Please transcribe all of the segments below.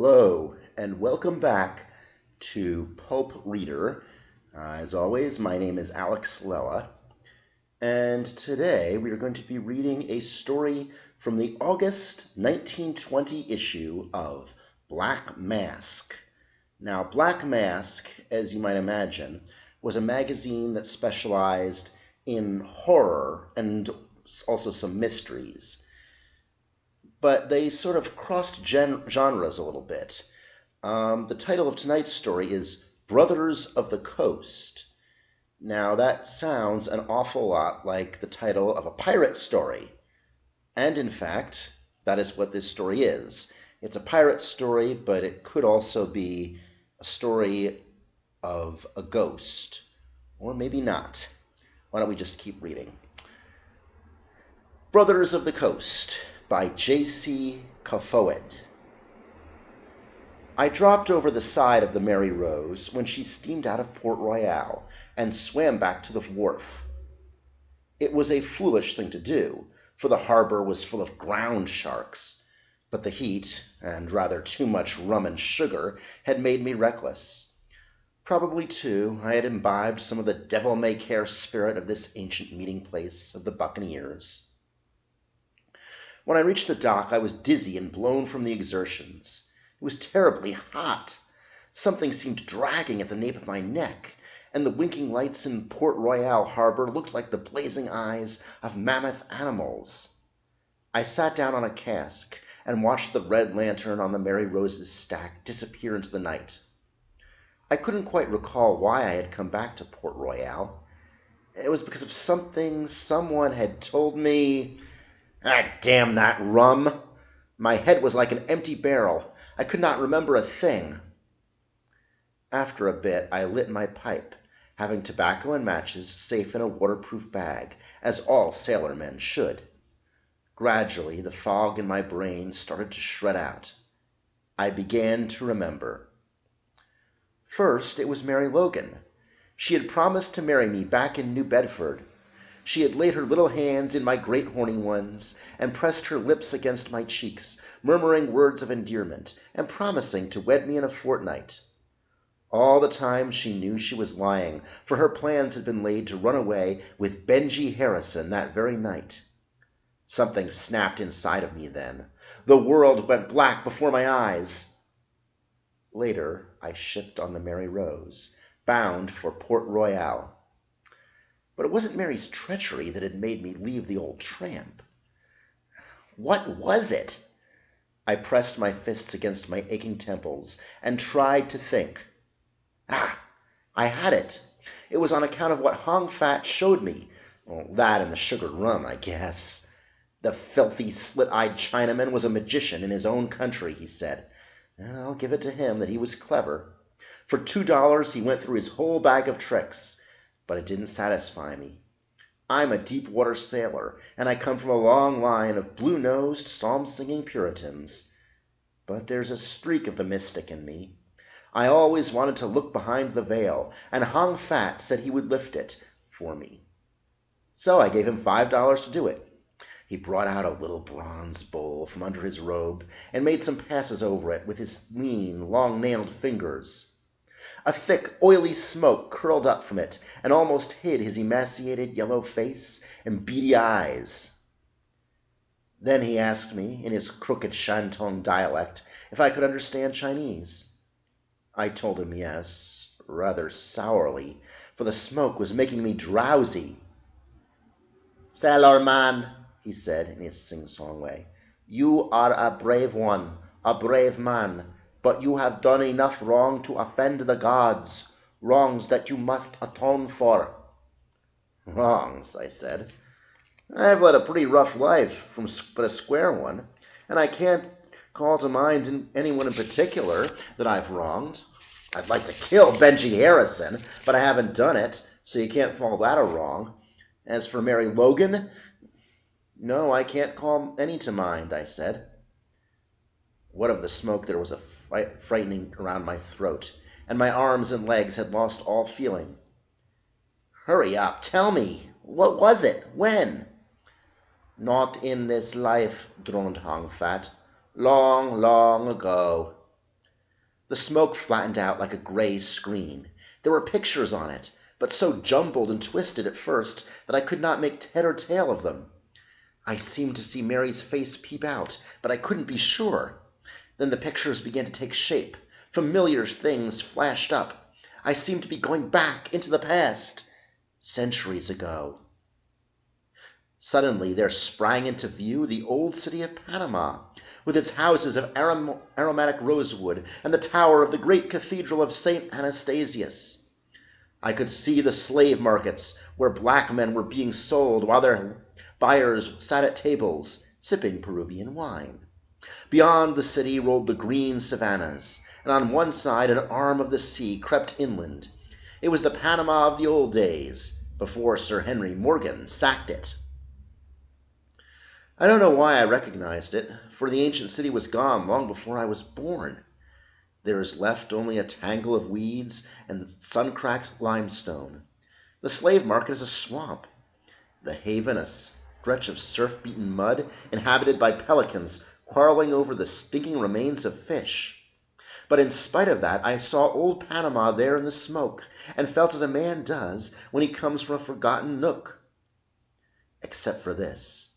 Hello, and welcome back to Pulp Reader. As always, my name is Alex Lella, and today we are going to be reading a story from the August 1920 issue of Black Mask. Now, Black Mask, as you might imagine, was a magazine that specialized in horror and also some mysteries. But they sort of crossed genres a little bit. The title of tonight's story is Brothers of the Coast. Now, that sounds an awful lot like the title of a pirate story. And in fact, that is what this story is. It's a pirate story, but it could also be a story of a ghost. Or maybe not. Why don't we just keep reading? Brothers of the Coast by J.C. Caffoed. I dropped over the side of the Mary Rose when she steamed out of Port Royal and swam back to the wharf. It was a foolish thing to do, for the harbor was full of ground sharks, but the heat, and rather too much rum and sugar, had made me reckless. Probably, too, I had imbibed some of the devil-may-care spirit of this ancient meeting place of the buccaneers. When I reached the dock, I was dizzy and blown from the exertions. It was terribly hot. Something seemed dragging at the nape of my neck, and the winking lights in Port Royal harbor looked like the blazing eyes of mammoth animals. I sat down on a cask and watched the red lantern on the Mary Rose's stack disappear into the night. I couldn't quite recall why I had come back to Port Royal. It was because of something someone had told me. Damn that rum! My head was like an empty barrel. I could not remember a thing. After a bit, I lit my pipe, having tobacco and matches safe in a waterproof bag, as all sailormen should. Gradually, the fog in my brain started to shred out. I began to remember. First, it was Mary Logan. She had promised to marry me back in New Bedford. She had laid her little hands in my great horny ones, and pressed her lips against my cheeks, murmuring words of endearment, and promising to wed me in a fortnight. All the time she knew she was lying, for her plans had been laid to run away with Benji Harrison that very night. Something snapped inside of me then. The world went black before my eyes. Later, I shipped on the Mary Rose, bound for Port Royal. But it wasn't Mary's treachery that had made me leave the old tramp. What was it? I pressed my fists against my aching temples and tried to think. I had it. It was on account of what Hong Fat showed me. Well, that and the sugared rum, I guess. The filthy, slit-eyed Chinaman was a magician in his own country, he said. And I'll give it to him that he was clever. For $2 he went through his whole bag of tricks. But it didn't satisfy me. I'm a deep-water sailor, and I come from a long line of blue-nosed, psalm-singing Puritans. But there's a streak of the mystic in me. I always wanted to look behind the veil, and Hong Fat said he would lift it for me. So I gave him $5 to do it. He brought out a little bronze bowl from under his robe and made some passes over it with his lean, long-nailed fingers. A thick, oily smoke curled up from it and almost hid his emaciated yellow face and beady eyes. Then he asked me, in his crooked Shantung dialect, if I could understand Chinese. I told him yes, rather sourly, for the smoke was making me drowsy. "Sailor man," he said in his sing-song way, "you are a brave one, a brave man. But you have done enough wrong to offend the gods, wrongs that you must atone for." "Wrongs," I said. "I've led a pretty rough life, but a square one, and I can't call to mind anyone in particular that I've wronged. I'd like to kill Benji Harrison, but I haven't done it, so you can't call that a wrong. As for Mary Logan, no, I can't call any to mind," I said. What of the smoke? There was a frightening around my throat, and my arms and legs had lost all feeling. "Hurry up, tell me. What was it? When?" "Not in this life," droned Hong Fat. "Long, long ago." The smoke flattened out like a gray screen. There were pictures on it, but so jumbled and twisted at first that I could not make head or tail of them. I seemed to see Mary's face peep out, but I couldn't be sure. Then the pictures began to take shape. Familiar things flashed up. I seemed to be going back into the past, centuries ago. Suddenly there sprang into view the old city of Panama, with its houses of aromatic rosewood and the tower of the great cathedral of St. Anastasius. I could see the slave markets where black men were being sold while their buyers sat at tables sipping Peruvian wine. Beyond the city rolled the green savannas, and on one side an arm of the sea crept inland. It was the Panama of the old days, before Sir Henry Morgan sacked it. I don't know why I recognized it, for the ancient city was gone long before I was born. There is left only a tangle of weeds and sun-cracked limestone. The slave market is a swamp, the haven a stretch of surf-beaten mud inhabited by pelicans quarreling over the stinking remains of fish. But in spite of that, I saw old Panama there in the smoke, and felt as a man does when he comes from a forgotten nook. Except for this.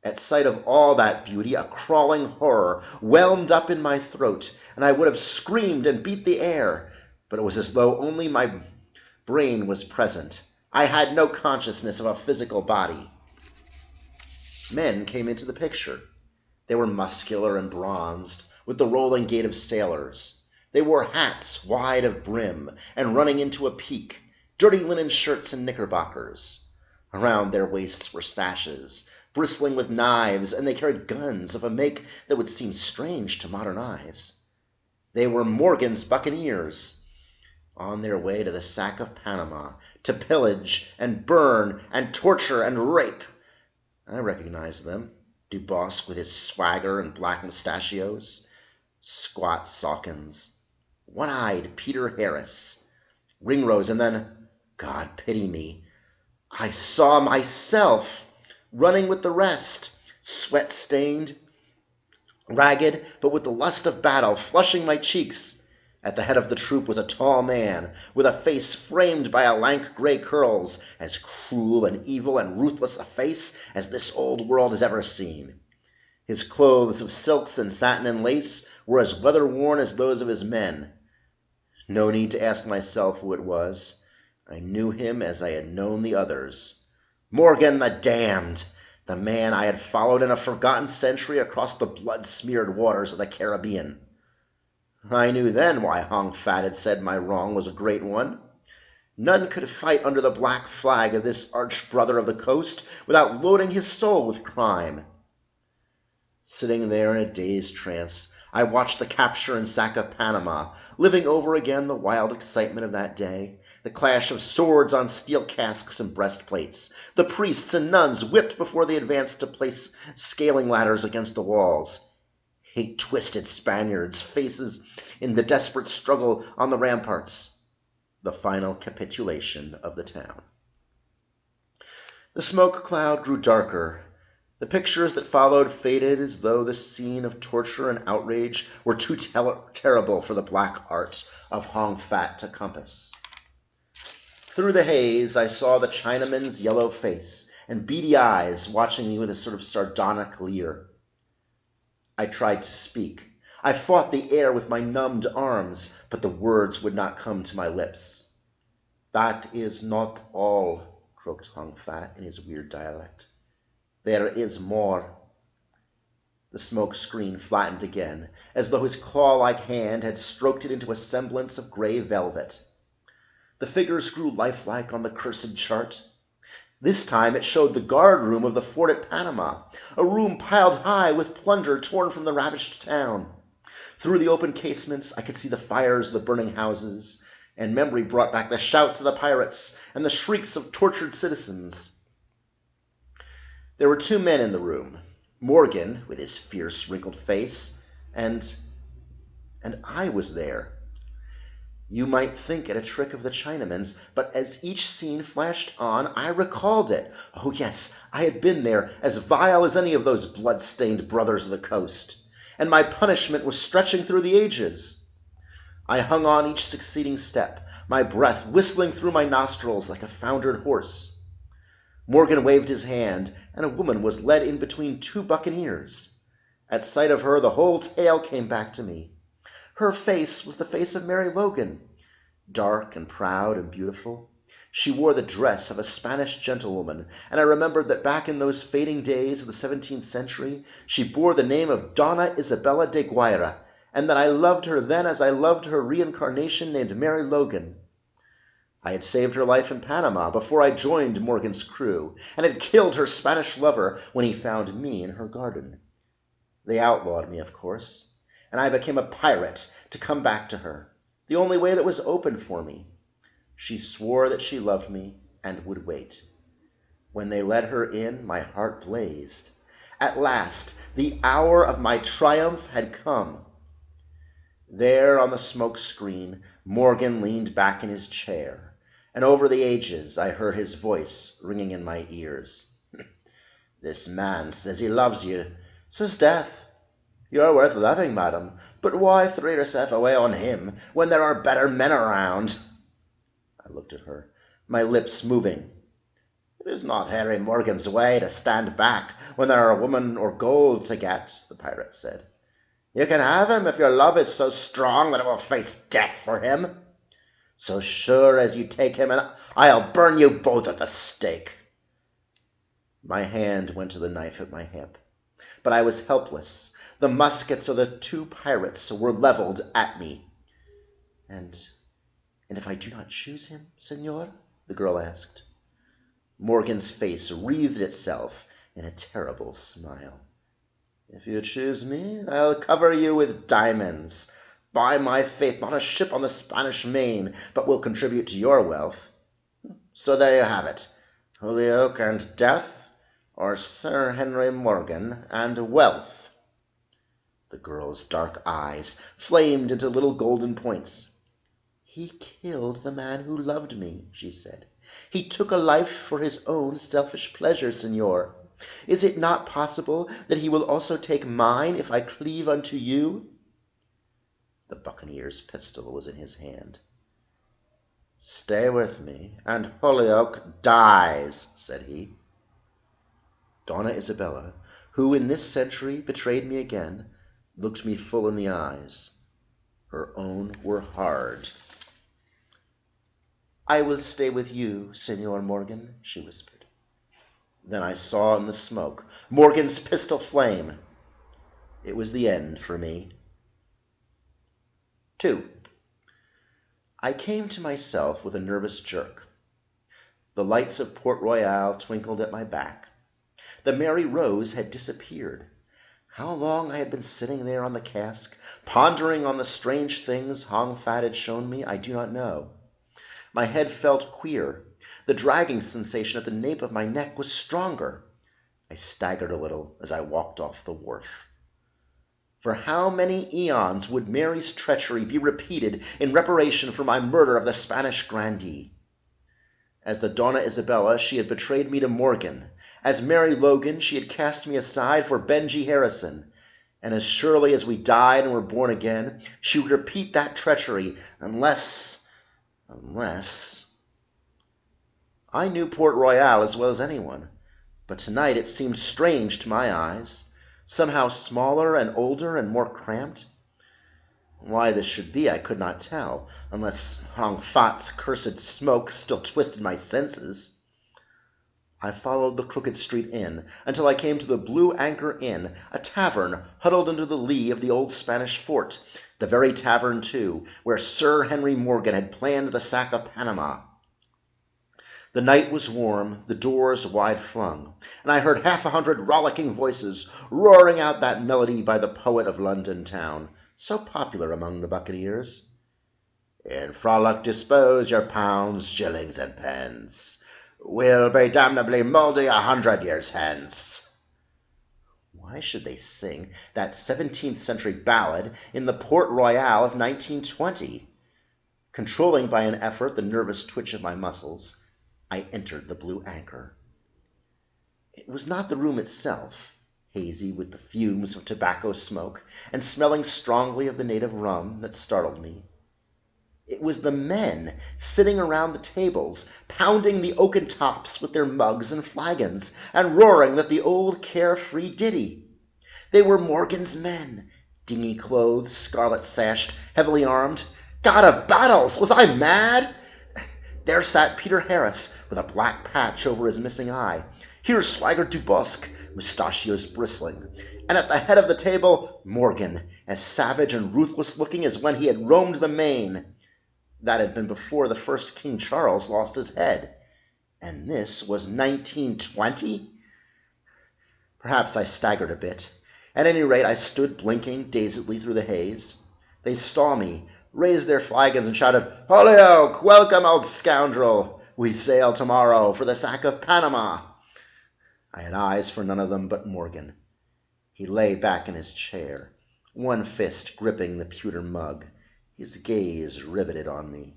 At sight of all that beauty, a crawling horror whelmed up in my throat, and I would have screamed and beat the air, but it was as though only my brain was present. I had no consciousness of a physical body. Men came into the picture. They were muscular and bronzed, with the rolling gait of sailors. They wore hats wide of brim and running into a peak, dirty linen shirts and knickerbockers. Around their waists were sashes, bristling with knives, and they carried guns of a make that would seem strange to modern eyes. They were Morgan's buccaneers, on their way to the sack of Panama, to pillage and burn and torture and rape. I recognized them. Dubosc with his swagger and black mustachios, squat Sawkins, one-eyed Peter Harris, Ringrose, and then, God pity me, I saw myself running with the rest, sweat-stained, ragged, but with the lust of battle flushing my cheeks. At the head of the troop was a tall man, with a face framed by a lank gray curls, as cruel and evil and ruthless a face as this old world has ever seen. His clothes of silks and satin and lace were as weather-worn as those of his men. No need to ask myself who it was. I knew him as I had known the others. Morgan the Damned, the man I had followed in a forgotten century across the blood-smeared waters of the Caribbean. I knew then why Hong Fat had said my wrong was a great one. None could fight under the black flag of this arch-brother of the coast without loading his soul with crime. Sitting there in a dazed trance, I watched the capture and sack of Panama, living over again the wild excitement of that day, the clash of swords on steel casques and breastplates, the priests and nuns whipped before they advanced to place scaling ladders against the walls, hate-twisted Spaniards' faces in the desperate struggle on the ramparts, the final capitulation of the town. The smoke cloud grew darker. The pictures that followed faded as though the scene of torture and outrage were too terrible for the black art of Hong Fat to compass. Through the haze, I saw the Chinaman's yellow face and beady eyes watching me with a sort of sardonic leer. I tried to speak. I fought the air with my numbed arms, but the words would not come to my lips. "That is not all," croaked Hong Fat in his weird dialect. "There is more." The smoke screen flattened again, as though his claw-like hand had stroked it into a semblance of gray velvet. The figures grew lifelike on the cursed chart. This time it showed the guard-room of the fort at Panama, a room piled high with plunder torn from the ravished town. Through the open casements I could see the fires of the burning houses, and memory brought back the shouts of the pirates and the shrieks of tortured citizens. There were two men in the room, Morgan, with his fierce, wrinkled face, and I was there. You might think it a trick of the Chinaman's, but as each scene flashed on, I recalled it. Oh, yes, I had been there, as vile as any of those blood-stained brothers of the coast, and my punishment was stretching through the ages. I hung on each succeeding step, my breath whistling through my nostrils like a foundered horse. Morgan waved his hand, and a woman was led in between two buccaneers. At sight of her, the whole tale came back to me. Her face was the face of Mary Logan, dark and proud and beautiful. She wore the dress of a Spanish gentlewoman, and I remembered that back in those fading days of the 17th century, she bore the name of Donna Isabella de Guayra, and that I loved her then as I loved her reincarnation named Mary Logan. I had saved her life in Panama before I joined Morgan's crew, and had killed her Spanish lover when he found me in her garden. They outlawed me, of course, and I became a pirate to come back to her, the only way that was open for me. She swore that she loved me and would wait. When they let her in, my heart blazed. At last, the hour of my triumph had come. There on the smoke screen, Morgan leaned back in his chair, and over the ages I heard his voice ringing in my ears. "This man says he loves you, says death. You're worth loving, madam, but why throw yourself away on him when there are better men around?" I looked at her, my lips moving. "It is not Harry Morgan's way to stand back when there are women or gold to get," the pirate said. "You can have him if your love is so strong that it will face death for him. So sure as you take him, and I'll burn you both at the stake." My hand went to the knife at my hip, but I was helpless. The muskets of the two pirates were leveled at me. And if I do not choose him, senor?" the girl asked. Morgan's face wreathed itself in a terrible smile. "If you choose me, I'll cover you with diamonds. By my faith, not a ship on the Spanish Main but will contribute to your wealth. So there you have it, Holyoke and death, or Sir Henry Morgan and wealth." The girl's dark eyes flamed into little golden points. "He killed the man who loved me," she said. "He took a life for his own selfish pleasure, senor. Is it not possible that he will also take mine if I cleave unto you?" The buccaneer's pistol was in his hand. "Stay with me, and Holyoke dies," said he. Donna Isabella, who in this century betrayed me again, looked me full in the eyes. Her own were hard. "I will stay with you, Senor Morgan," she whispered. Then I saw in the smoke Morgan's pistol flame. It was the end for me. 2. I came to myself with a nervous jerk. The lights of Port Royal twinkled at my back. The Mary Rose had disappeared. How long I had been sitting there on the cask, pondering on the strange things Hong Fat had shown me, I do not know. My head felt queer. The dragging sensation at the nape of my neck was stronger. I staggered a little as I walked off the wharf. For how many eons would Mary's treachery be repeated in reparation for my murder of the Spanish grandee? As the Donna Isabella, she had betrayed me to Morgan. As Mary Logan, she had cast me aside for Benji Harrison. And as surely as we died and were born again, she would repeat that treachery unless... I knew Port Royal as well as anyone, but tonight it seemed strange to my eyes, somehow smaller and older and more cramped. Why this should be I could not tell, unless Hong Fat's cursed smoke still twisted my senses. I followed the crooked street inn until I came to the Blue Anchor Inn, a tavern huddled under the lee of the old Spanish fort, the very tavern, too, where Sir Henry Morgan had planned the sack of Panama. The night was warm, the doors wide flung, and I heard 100 rollicking voices roaring out that melody by the poet of London town, so popular among the buccaneers. "In frolic dispose your pounds, shillings, and pence. We'll be damnably mouldy 100 years hence." Why should they sing that 17th century ballad in the Port Royal of 1920? Controlling by an effort the nervous twitch of my muscles, I entered the Blue Anchor. It was not the room itself, hazy with the fumes of tobacco smoke and smelling strongly of the native rum, that startled me. It was the men sitting around the tables, pounding the oaken tops with their mugs and flagons, and roaring that the old carefree ditty. They were Morgan's men, dingy clothed, scarlet-sashed, heavily armed. God of battles! Was I mad? There sat Peter Harris, with a black patch over his missing eye. Here swaggered Dubosc, mustachios bristling. And at the head of the table, Morgan, as savage and ruthless-looking as when he had roamed the main. That had been before the first King Charles lost his head. And this was 1920? Perhaps I staggered a bit. At any rate, I stood blinking dazedly through the haze. They saw me, raised their flagons, and shouted, "Holyoke, welcome, old scoundrel! We sail tomorrow for the sack of Panama." I had eyes for none of them but Morgan. He lay back in his chair, one fist gripping the pewter mug, his gaze riveted on me.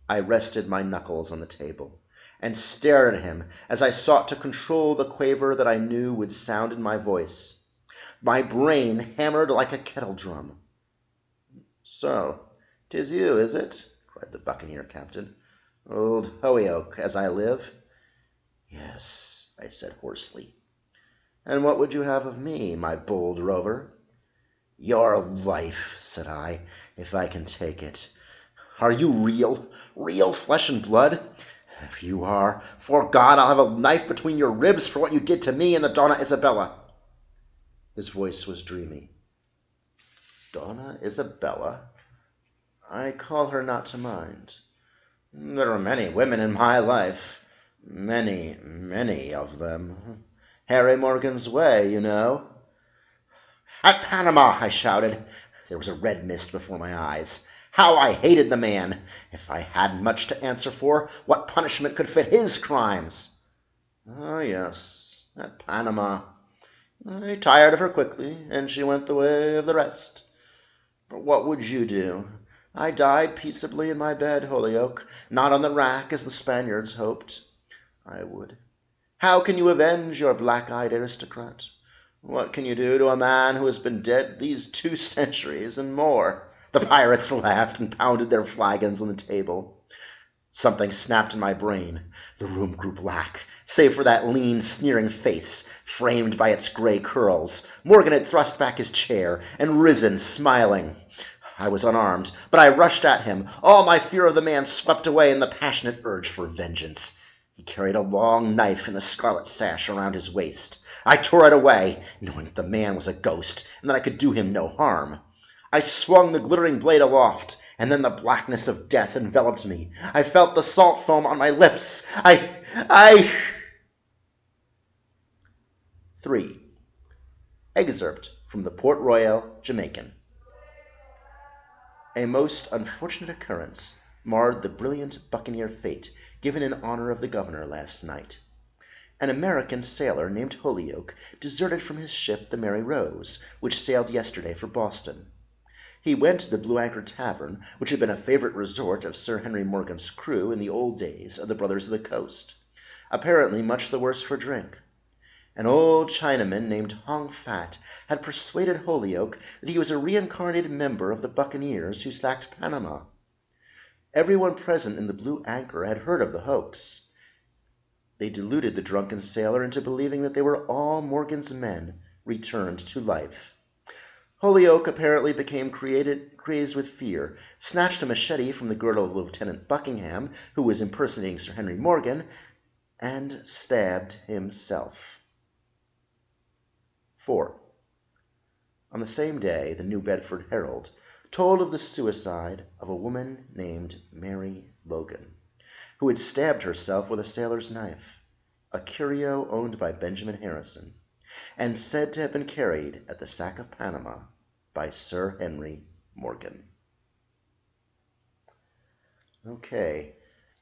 I rested my knuckles on the table and stared at him as I sought to control the quaver that I knew would sound in my voice. My brain hammered like a kettle drum. "So, 'tis you, is it?" cried the buccaneer captain. "Old Holyoke, as I live?" "Yes," I said hoarsely. "And what would you have of me, my bold rover?" "Your life," said I, "if I can take it." "Are you real flesh and blood?" "If you are, 'fore God, I'll have a knife between your ribs for what you did to me and the Donna Isabella." His voice was dreamy. "Donna Isabella? I call her not to mind. There are many women in my life, many of them. Harry Morgan's way, you know." "At Panama!" I shouted. There was a red mist before my eyes. How I hated the man! If I hadn't much to answer for, what punishment could fit his crimes? "Oh, yes, at Panama. I tired of her quickly, and she went the way of the rest. But what would you do? I died peaceably in my bed, Holyoke, not on the rack as the Spaniards hoped. I would. How can you avenge your black-eyed aristocrat? What can you do to a man who has been dead these 2 centuries and more?" The pirates laughed and pounded their flagons on the table. Something snapped in my brain. The room grew black, save for that lean, sneering face, framed by its gray curls. Morgan had thrust back his chair and risen, smiling. I was unarmed, but I rushed at him, all my fear of the man swept away in the passionate urge for vengeance. He carried a long knife in the scarlet sash around his waist. I tore it away, knowing that the man was a ghost and that I could do him no harm. I swung the glittering blade aloft, and then the blackness of death enveloped me. I felt the salt foam on my lips. 3. Excerpt from the Port Royal Jamaican. A most unfortunate occurrence marred the brilliant buccaneer fete given in honor of the governor last night. An American sailor named Holyoke deserted from his ship the Mary Rose, which sailed yesterday for Boston. He went to the Blue Anchor Tavern, which had been a favorite resort of Sir Henry Morgan's crew in the old days of the Brothers of the Coast, apparently much the worse for drink. An old Chinaman named Hong Fat had persuaded Holyoke that he was a reincarnated member of the buccaneers who sacked Panama. Everyone present in the Blue Anchor had heard of the hoax. They deluded the drunken sailor into believing that they were all Morgan's men returned to life. Holyoke apparently became crazed with fear, snatched a machete from the girdle of Lieutenant Buckingham, who was impersonating Sir Henry Morgan, and stabbed himself. 4. On the same day, the New Bedford Herald told of the suicide of a woman named Mary Logan, who had stabbed herself with a sailor's knife, a curio owned by Benjamin Harrison, and said to have been carried at the sack of Panama by Sir Henry Morgan. Okay,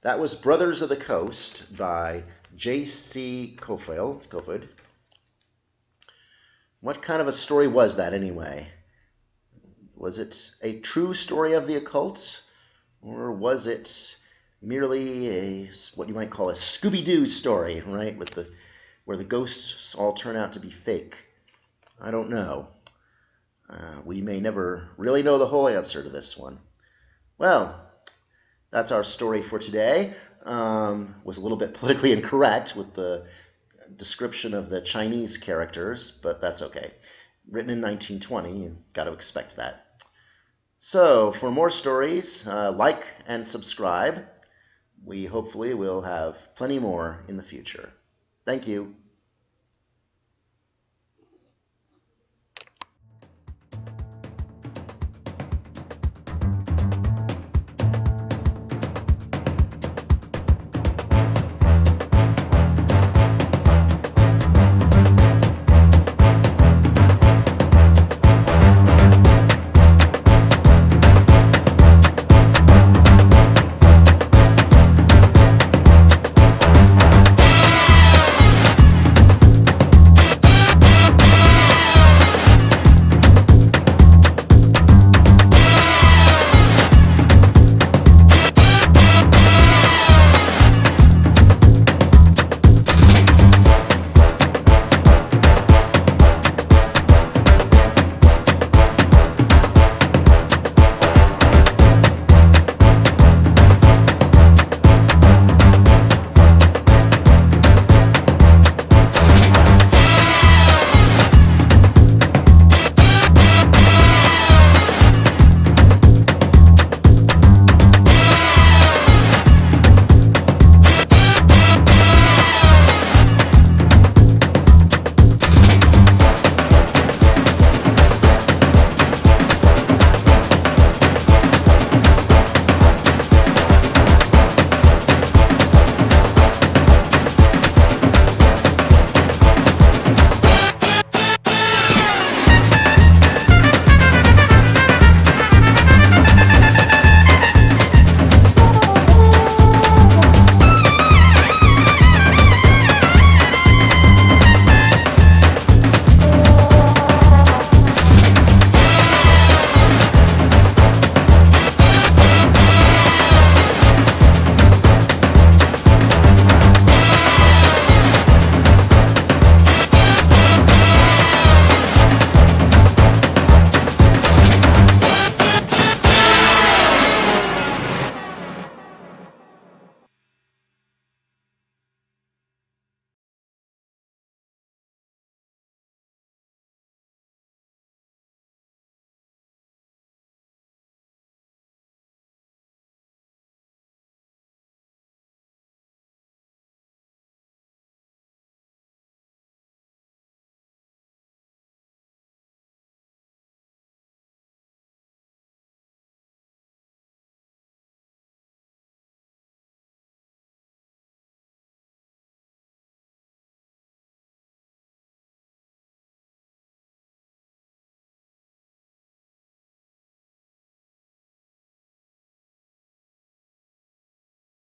that was Brothers of the Coast by J.C. Cofield. What kind of a story was that anyway? Was it a true story of the occult, or was it merely what you might call a Scooby Doo story, right? Where the ghosts all turn out to be fake. I don't know. We may never really know the whole answer to this one. Well, That's our story for today. Was a little bit politically incorrect with the description of the Chinese characters, but that's okay. Written in 1920, you got to expect that. So, for more stories, like and subscribe. We hopefully will have plenty more in the future. Thank you.